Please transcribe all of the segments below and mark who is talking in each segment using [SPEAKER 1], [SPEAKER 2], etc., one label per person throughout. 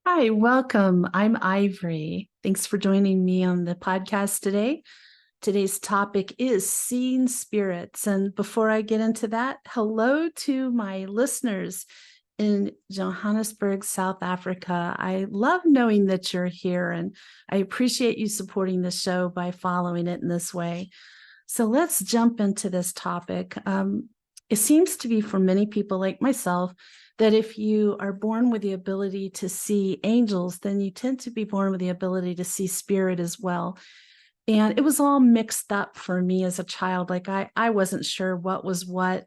[SPEAKER 1] Hi, welcome. I'm Ivory. Thanks for joining me on the podcast today. Today's topic is seeing spirits. And before I get into that, hello to my listeners in Johannesburg, South Africa. I love knowing that you're here, and I appreciate you supporting the show by following it in this way. So let's jump into this topic. It seems to be for many people like myself that if you are born with the ability to see angels, then you tend to be born with the ability to see spirit as well. And it was all mixed up for me as a child. Like I wasn't sure what was what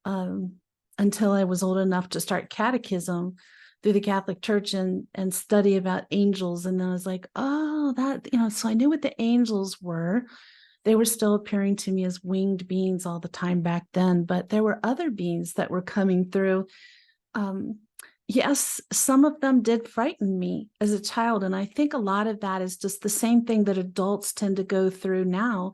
[SPEAKER 1] um, until I was old enough to start catechism through the Catholic Church and study about angels. And then I was like, oh, so I knew what the angels were. They were still appearing to me as winged beings all the time back then, but there were other beings that were coming through. um, yes, some of them did frighten me as a child. And I think a lot of that is just the same thing that adults tend to go through now,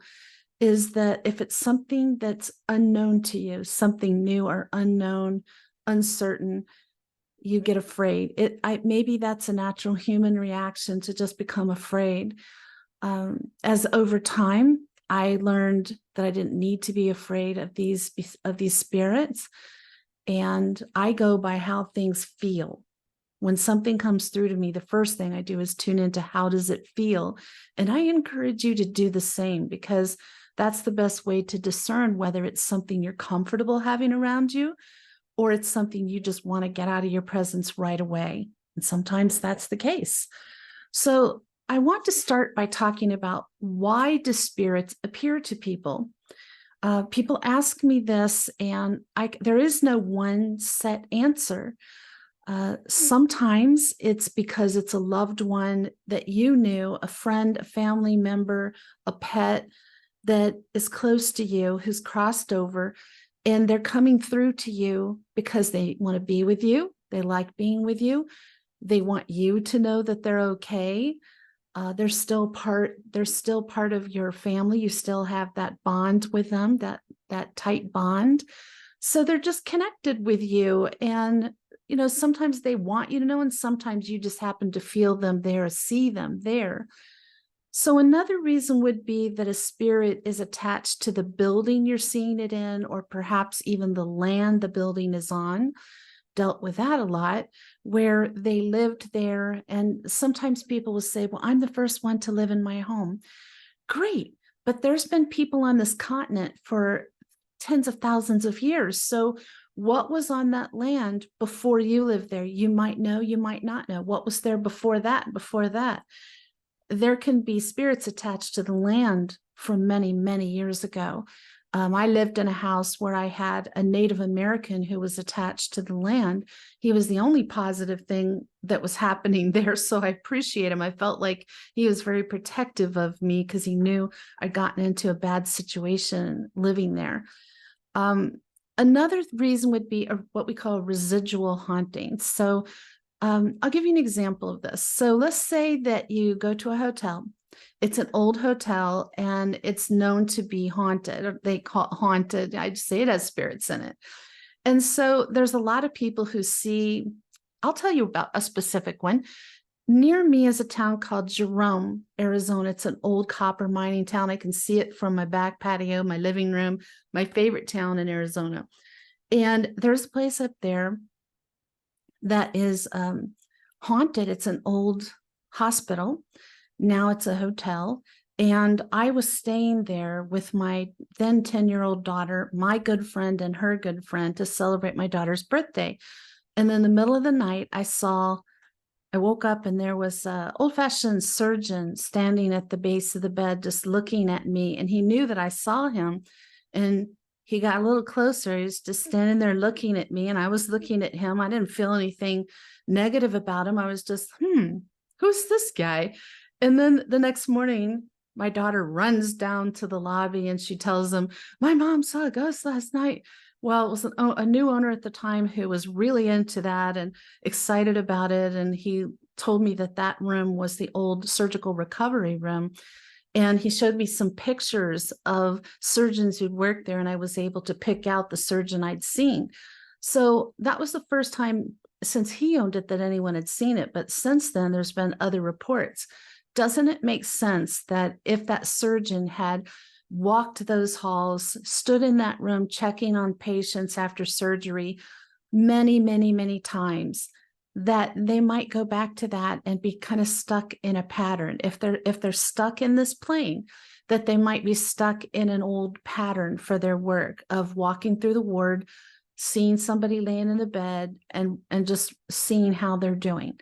[SPEAKER 1] is that if it's something that's unknown to you, something new or unknown, uncertain, you get afraid. Maybe that's a natural human reaction to just become afraid. As over time, I learned that I didn't need to be afraid of these spirits. And I go by how things feel. When something comes through to me, the first thing I do is tune into how does it feel? And I encourage you to do the same, because that's the best way to discern whether it's something you're comfortable having around you or it's something you just want to get out of your presence right away. And sometimes that's the case. So I want to start by talking about, why do spirits appear to people? People ask me this, and there is no one set answer. Sometimes it's because it's a loved one that you knew, a friend, a family member, a pet that is close to you who's crossed over, and they're coming through to you because they want to be with you. They like being with you. They want you to know that they're okay. They're still part of your family. You still have that bond with them, that tight bond. So they're just connected with you. And sometimes they want you to know, and sometimes you just happen to feel them there, see them there. So another reason would be that a spirit is attached to the building you're seeing it in, or perhaps even the land the building is on. Dealt with that a lot, where they lived there. And sometimes people will say, well, I'm the first one to live in my home. Great. But there's been people on this continent for tens of thousands of years. So what was on that land before you lived there? You might know, you might not know. What was there before that? Before that, there can be spirits attached to the land from many, many years ago. I lived in a house where I had a Native American who was attached to the land. He was the only positive thing that was happening there, so I appreciate him. I felt like he was very protective of me because he knew I'd gotten into a bad situation living there. Another reason would be what we call residual haunting. So I'll give you an example of this. So let's say that you go to a hotel. It's an old hotel and it's known to be haunted, or they call it haunted. I just say it has spirits in it. And so there's a lot of people who see, I'll tell you about a specific one. Near me is a town called Jerome, Arizona. It's an old copper mining town. I can see it from my back patio, my living room, my favorite town in Arizona. And there's a place up there that is haunted. It's an old hospital. Now it's a hotel. And I was staying there with my then 10-year-old daughter, my good friend and her good friend, to celebrate my daughter's birthday. And then in the middle of the night, I woke up and there was an old-fashioned surgeon standing at the base of the bed, just looking at me. And he knew that I saw him. And he got a little closer. He was just standing there looking at me, and I was looking at him. I didn't feel anything negative about him. I was just, who's this guy? And then the next morning, my daughter runs down to the lobby and she tells him, my mom saw a ghost last night. Well, it was a new owner at the time who was really into that and excited about it. And he told me that room was the old surgical recovery room. And he showed me some pictures of surgeons who'd worked there, and I was able to pick out the surgeon I'd seen. So that was the first time since he owned it that anyone had seen it, but since then there's been other reports. Doesn't it make sense that if that surgeon had walked those halls, stood in that room checking on patients after surgery many, many, many times, that they might go back to that and be kind of stuck in a pattern? If they're stuck in this plane, that they might be stuck in an old pattern for their work of walking through the ward, seeing somebody laying in the bed, and just seeing how they're doing.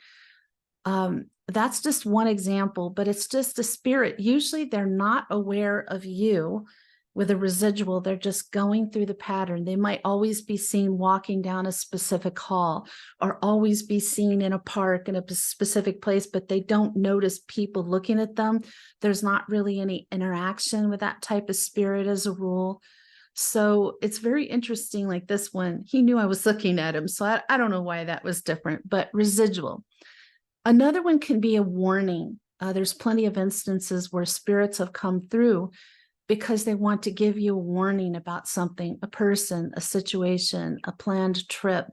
[SPEAKER 1] That's just one example, but it's just a spirit. Usually they're not aware of you with a residual. They're just going through the pattern. They might always be seen walking down a specific hall, or always be seen in a park in a specific place, but they don't notice people looking at them. There's not really any interaction with that type of spirit as a rule. So it's very interesting. Like this one, he knew I was looking at him. So I don't know why that was different, but residual. Another one can be a warning. There's plenty of instances where spirits have come through because they want to give you a warning about something, a person, a situation, a planned trip.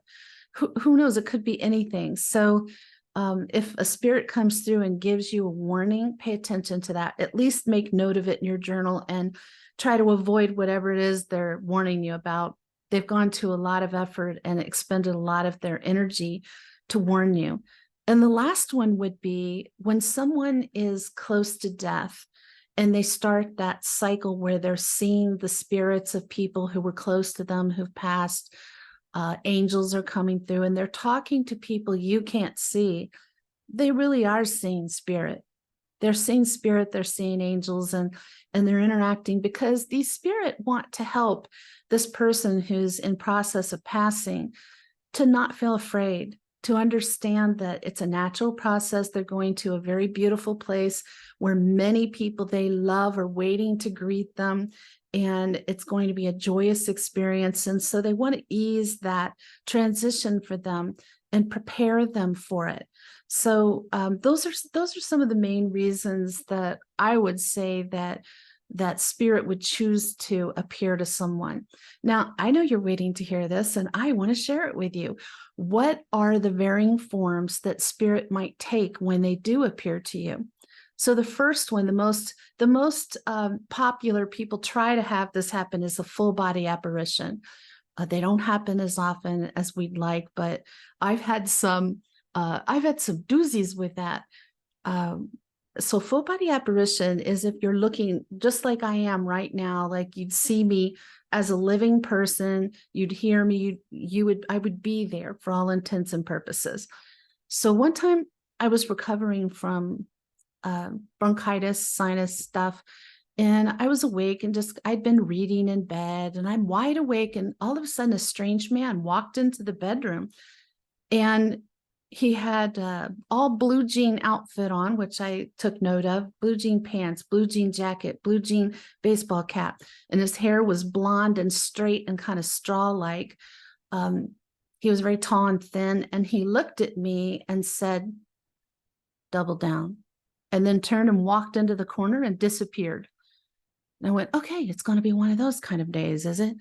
[SPEAKER 1] Who knows? It could be anything. So if a spirit comes through and gives you a warning, pay attention to that. At least make note of it in your journal and try to avoid whatever it is they're warning you about. They've gone to a lot of effort and expended a lot of their energy to warn you. And the last one would be when someone is close to death and they start that cycle where they're seeing the spirits of people who were close to them who've passed. Angels are coming through and they're talking to people you can't see. They really are seeing spirit. They're seeing spirit, they're seeing angels, and they're interacting because these spirit want to help this person who's in process of passing to not feel afraid, to understand that it's a natural process. They're going to a very beautiful place where many people they love are waiting to greet them, and it's going to be a joyous experience. And so they want to ease that transition for them and prepare them for it. So those are some of the main reasons that I would say that spirit would choose to appear to someone. Now, I know you're waiting to hear this, and I want to share it with you. What are the varying forms that spirit might take when they do appear to you? So the first one, the most popular, people try to have this happen, is a full body apparition. They don't happen as often as we'd like, but I've had some doozies with that. So full body apparition is if you're looking just like I am right now, like you'd see me as a living person, you'd hear me, I would be there for all intents and purposes. So one time I was recovering from bronchitis, sinus stuff, and I was awake and I'd been reading in bed and I'm wide awake, and all of a sudden a strange man walked into the bedroom, and he had all blue jean outfit on, which I took note of, blue jean pants, blue jean jacket, blue jean baseball cap, and his hair was blonde and straight and kind of straw-like. He was very tall and thin, and he looked at me and said, "Double down," and then turned and walked into the corner and disappeared. And I went, okay, it's going to be one of those kind of days, is it?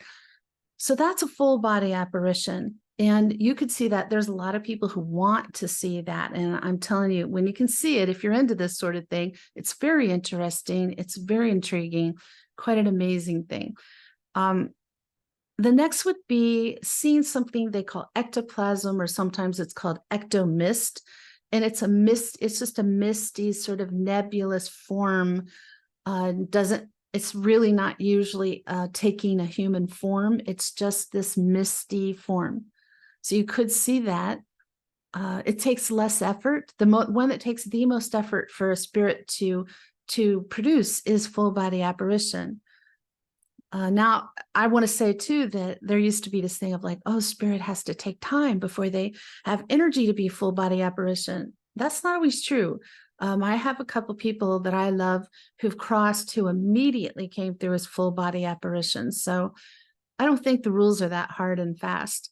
[SPEAKER 1] So that's a full body apparition. And you could see that there's a lot of people who want to see that. And I'm telling you, when you can see it, if you're into this sort of thing, it's very interesting. It's very intriguing, quite an amazing thing. The next would be seeing something they call ectoplasm, or sometimes it's called ectomist. And it's a mist, it's just a misty sort of nebulous form. It's really not usually taking a human form. It's just this misty form. So you could see that. It takes less effort. The one that takes the most effort for a spirit to produce is full body apparition. Now, I want to say too that there used to be this thing of like, oh, spirit has to take time before they have energy to be full body apparition. That's not always true. I have a couple people that I love who've crossed who immediately came through as full body apparitions. So I don't think the rules are that hard and fast.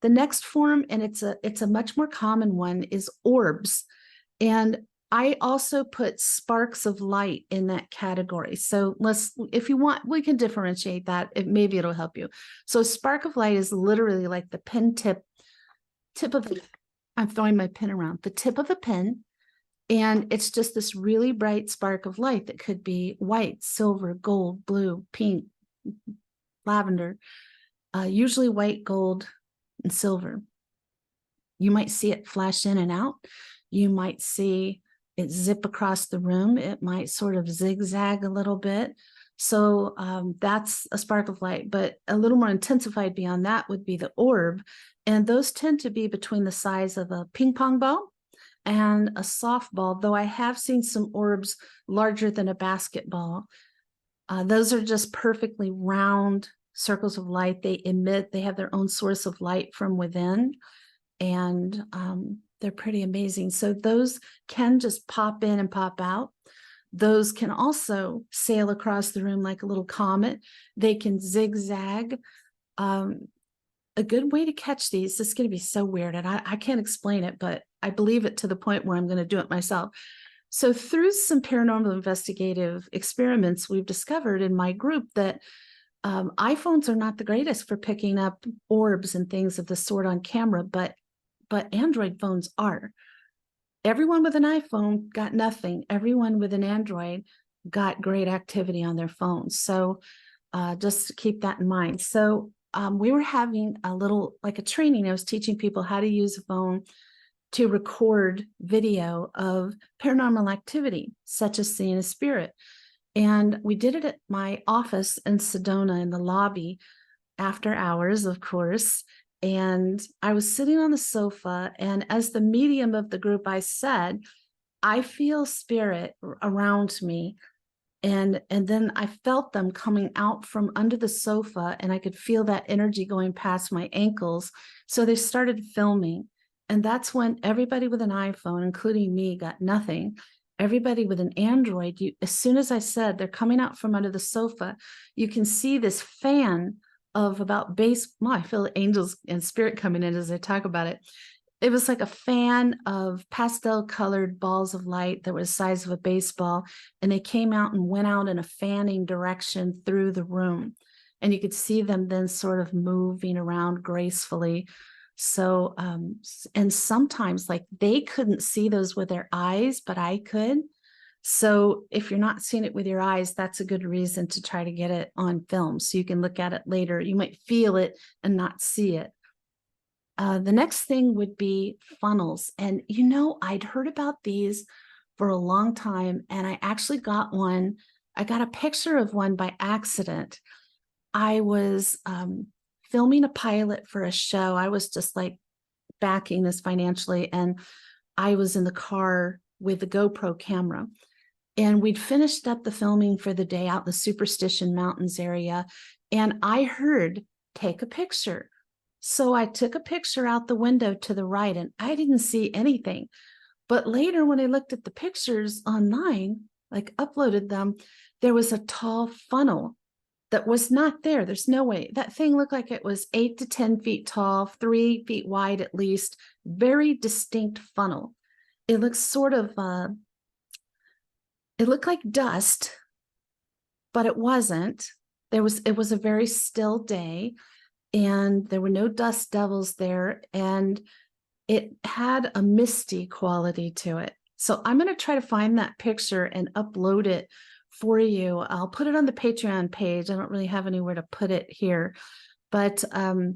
[SPEAKER 1] The next form, and it's a much more common one, is orbs. And I also put sparks of light in that category. So if you want, we can differentiate that. Maybe it'll help you. So spark of light is literally like the pen tip tip of, I'm throwing my pen around, the tip of a pen. And it's just this really bright spark of light that could be white, silver, gold, blue, pink, lavender, usually white, gold, and silver. You might see it flash in and out. You might see it zip across the room. It might sort of zigzag a little bit. So that's a spark of light, but a little more intensified beyond that would be the orb. And those tend to be between the size of a ping pong ball and a softball, though I have seen some orbs larger than a basketball. Those are just perfectly round circles of light. They emit, they have their own source of light from within, and they're pretty amazing. So those can just pop in and pop out. Those can also sail across the room like a little comet. They can zigzag. A good way to catch these, this is going to be so weird, and I can't explain it, but I believe it to the point where I'm going to do it myself. So through some paranormal investigative experiments, we've discovered in my group that iPhones are not the greatest for picking up orbs and things of the sort on camera, but Android phones are. Everyone with an iPhone got nothing. Everyone with an Android got great activity on their phones. So just keep that in mind. So we were having a little, like a training. I was teaching people how to use a phone to record video of paranormal activity, such as seeing a spirit. And we did it at my office in Sedona in the lobby after hours, of course. And I was sitting on the sofa, and as the medium of the group, I said, I feel spirit around me. And then I felt them coming out from under the sofa, and I could feel that energy going past my ankles. So they started filming. And that's when everybody with an iPhone, including me, got nothing. Everybody with an Android, as soon as I said they're coming out from under the sofa, you can see this fan of about I feel angels and spirit coming in as I talk about it. It was like a fan of pastel colored balls of light that were the size of a baseball. And they came out and went out in a fanning direction through the room. And you could see them then sort of moving around gracefully. So, and sometimes like they couldn't see those with their eyes, but I could. So if you're not seeing it with your eyes, that's a good reason to try to get it on film so you can look at it later. You might feel it and not see it. The next thing would be funnels. And, I'd heard about these for a long time, and I actually got one. I got a picture of one by accident. I was filming a pilot for a show. I was just like backing this financially, and I was in the car with the GoPro camera. And we'd finished up the filming for the day out in the Superstition Mountains area, and I heard, take a picture. So I took a picture out the window to the right, and I didn't see anything. But later, when I looked at the pictures online, like uploaded them, there was a tall funnel that was not there. There's no way. That thing looked like it was 8 to 10 feet tall, 3 feet wide at least, very distinct funnel. It looks sort of, it looked like dust, but it wasn't. It was a very still day, and there were no dust devils there, and it had a misty quality to it. So I'm going to try to find that picture and upload it for you. I'll put it on the Patreon page. I don't really have anywhere to put it here, but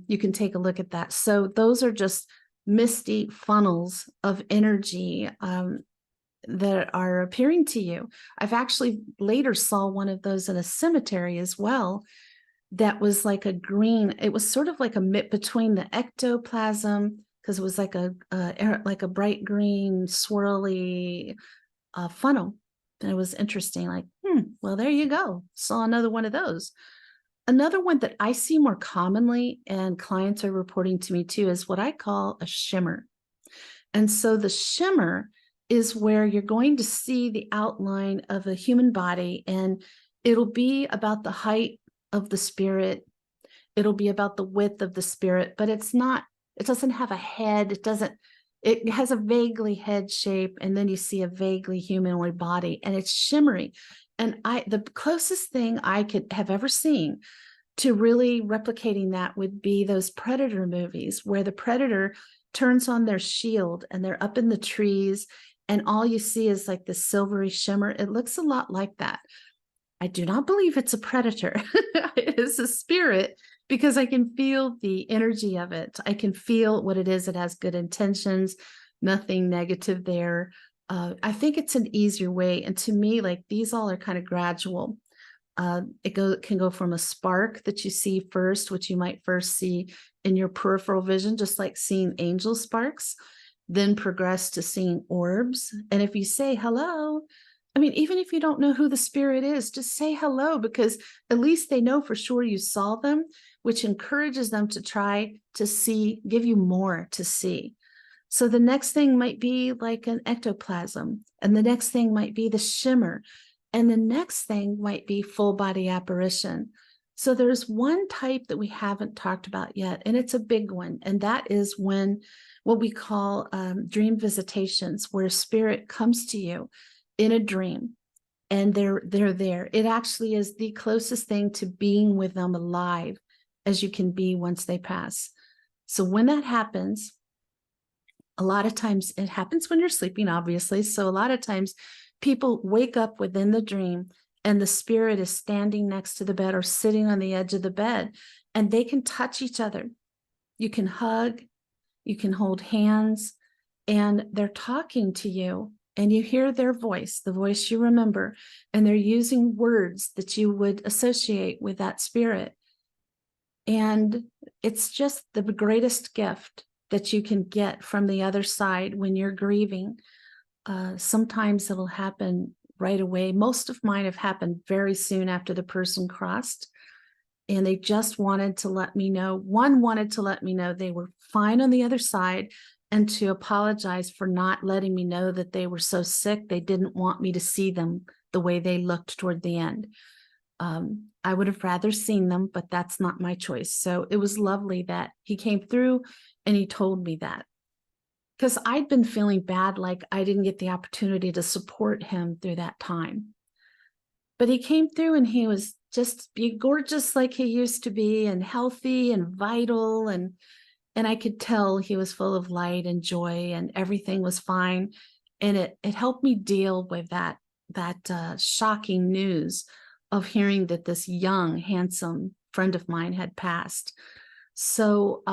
[SPEAKER 1] you can take a look at that. So those are just misty funnels of energy that are appearing to you. I've actually later saw one of those in a cemetery as well. That was like a green. It was sort of like a between the ectoplasm, because it was like a bright green swirly funnel. And it was interesting. Like, well, there you go. Saw another one of those. Another one that I see more commonly, and clients are reporting to me too, is what I call a shimmer. And so the shimmer is where you're going to see the outline of a human body, and it'll be about the height of the spirit. It'll be about the width of the spirit, but it doesn't have a head. It has a vaguely head shape, and then you see a vaguely humanoid body, and it's shimmery. And the closest thing I could have ever seen to really replicating that would be those Predator movies, where the Predator turns on their shield and they're up in the trees, and all you see is like the silvery shimmer. It looks a lot like that. I do not believe it's a predator. It is a spirit, because I can feel the energy of it. I can feel what it is. It has good intentions, nothing negative there. I think it's an easier way. And to me, like, these all are kind of gradual. Can go from a spark that you see first, which you might first see in your peripheral vision, just like seeing angel sparks, then progress to seeing orbs. And if you say hello, I mean, even if you don't know who the spirit is, just say hello, because at least they know for sure you saw them, which encourages them to try to see, give you more to see. So the next thing might be like an ectoplasm, and the next thing might be the shimmer, and the next thing might be full body apparition. So there's one type that we haven't talked about yet, and it's a big one, and that is when what we call dream visitations, where spirit comes to you in a dream and they're there. It actually is the closest thing to being with them alive as you can be once they pass. So when that happens, a lot of times it happens when you're sleeping, obviously. So a lot of times people wake up within the dream and the spirit is standing next to the bed or sitting on the edge of the bed, and they can touch each other. You can hug, you can hold hands, and they're talking to you, and you hear their voice, the voice you remember, and they're using words that you would associate with that spirit. And it's just the greatest gift that you can get from the other side when you're grieving. Sometimes it'll happen right away. Most of mine have happened very soon after the person crossed, and they just wanted to let me know. One wanted to let me know they were fine on the other side, and to apologize for not letting me know that they were so sick. They didn't want me to see them the way they looked toward the end. I would have rather seen them, but that's not my choice. So it was lovely that he came through and he told me that, because I'd been feeling bad, like I didn't get the opportunity to support him through that time. But he came through and he was just gorgeous like he used to be, and healthy and vital, and I could tell he was full of light and joy, and everything was fine. And it helped me deal with that shocking news of hearing that this young, handsome friend of mine had passed. So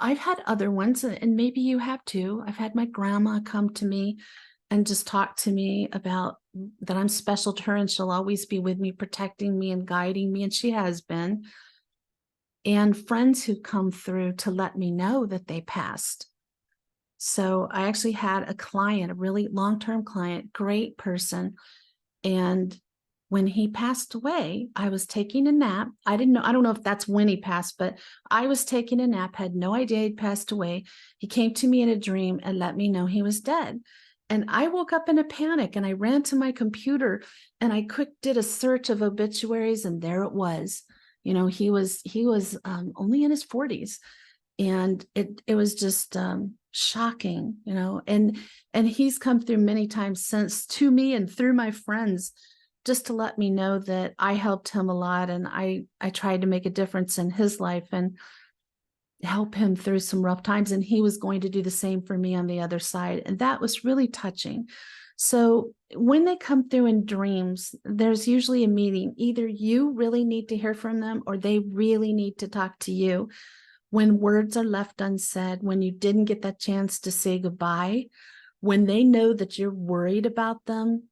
[SPEAKER 1] I've had other ones, and maybe you have too. I've had my grandma come to me and just talk to me about that I'm special to her, and she'll always be with me, protecting me and guiding me, and she has been. And friends who come through to let me know that they passed. So I actually had a client, a really long-term client, great person. And when he passed away, I was taking a nap. I don't know if that's when he passed, but I was taking a nap, had no idea he'd passed away. He came to me in a dream and let me know he was dead. And I woke up in a panic, and I ran to my computer and I did a search of obituaries, and there it was. You know, he was only in his 40s, and it was just shocking, you know, and he's come through many times since to me and through my friends, just to let me know that I helped him a lot, and I tried to make a difference in his life and help him through some rough times, and he was going to do the same for me on the other side, and that was really touching. So when they come through in dreams, there's usually a meeting. Either you really need to hear from them, or they really need to talk to you. When words are left unsaid, when you didn't get that chance to say goodbye, when they know that you're worried about them,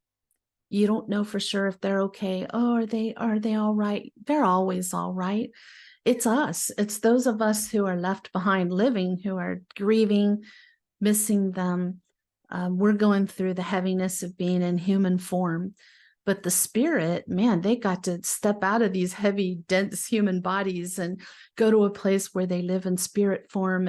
[SPEAKER 1] you don't know for sure if they're okay. Oh, are they all right? They're always all right. It's us. It's those of us who are left behind living, who are grieving, missing them. We're going through the heaviness of being in human form. But the spirit, man, they got to step out of these heavy, dense human bodies and go to a place where they live in spirit form,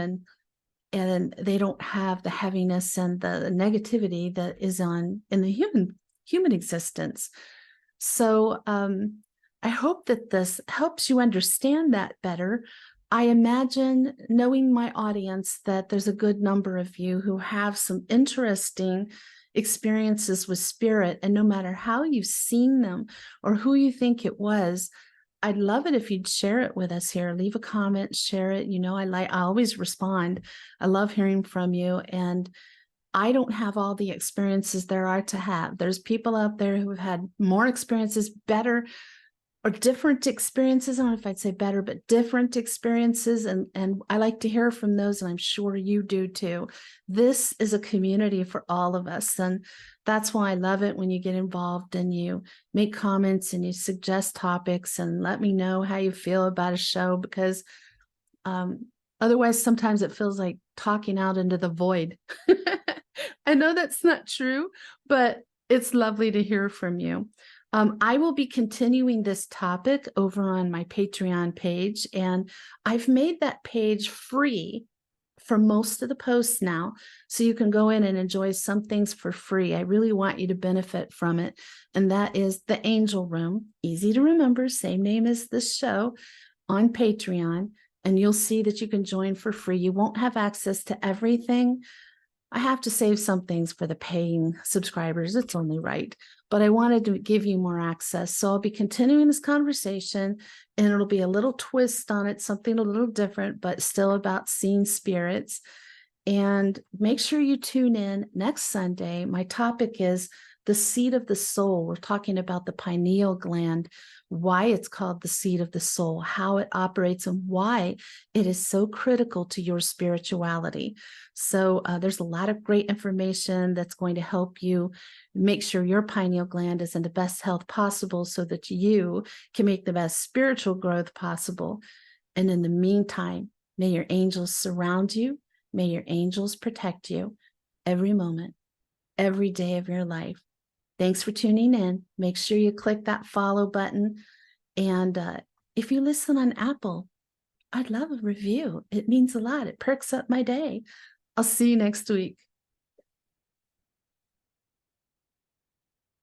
[SPEAKER 1] and they don't have the heaviness and the negativity that is in the human existence. So I hope that this helps you understand that better. I imagine, knowing my audience, that there's a good number of you who have some interesting experiences with spirit, and no matter how you've seen them or who you think it was, I'd love it if you'd share it with us here. Leave a comment, share it. I always respond. I love hearing from you. And I don't have all the experiences there are to have. There's people out there who have had more experiences, better or different experiences. I don't know if I'd say better, but different experiences. And I like to hear from those, and I'm sure you do too. This is a community for all of us. And that's why I love it when you get involved and you make comments and you suggest topics and let me know how you feel about a show, because otherwise sometimes it feels like talking out into the void. I know that's not true, but it's lovely to hear from you. I will be continuing this topic over on my Patreon page, and I've made that page free for most of the posts now, so you can go in and enjoy some things for free. I really want you to benefit from it, and that is the Angel Room. Easy to remember, same name as this show, on Patreon, and you'll see that you can join for free. You won't have access to everything. I have to save some things for the paying subscribers. It's only right. But I wanted to give you more access. So I'll be continuing this conversation, and it'll be a little twist on it, something a little different, but still about seeing spirits. And make sure you tune in next Sunday. My topic is the seat of the soul. We're talking about the pineal gland, why it's called the seat of the soul, how it operates, and why it is so critical to your spirituality. So there's a lot of great information that's going to help you make sure your pineal gland is in the best health possible, so that you can make the best spiritual growth possible. And in the meantime, may your angels surround you. May your angels protect you every moment, every day of your life. Thanks for tuning in. Make sure you click that follow button. And if you listen on Apple, I'd love a review. It means a lot. It perks up my day. I'll see you next week.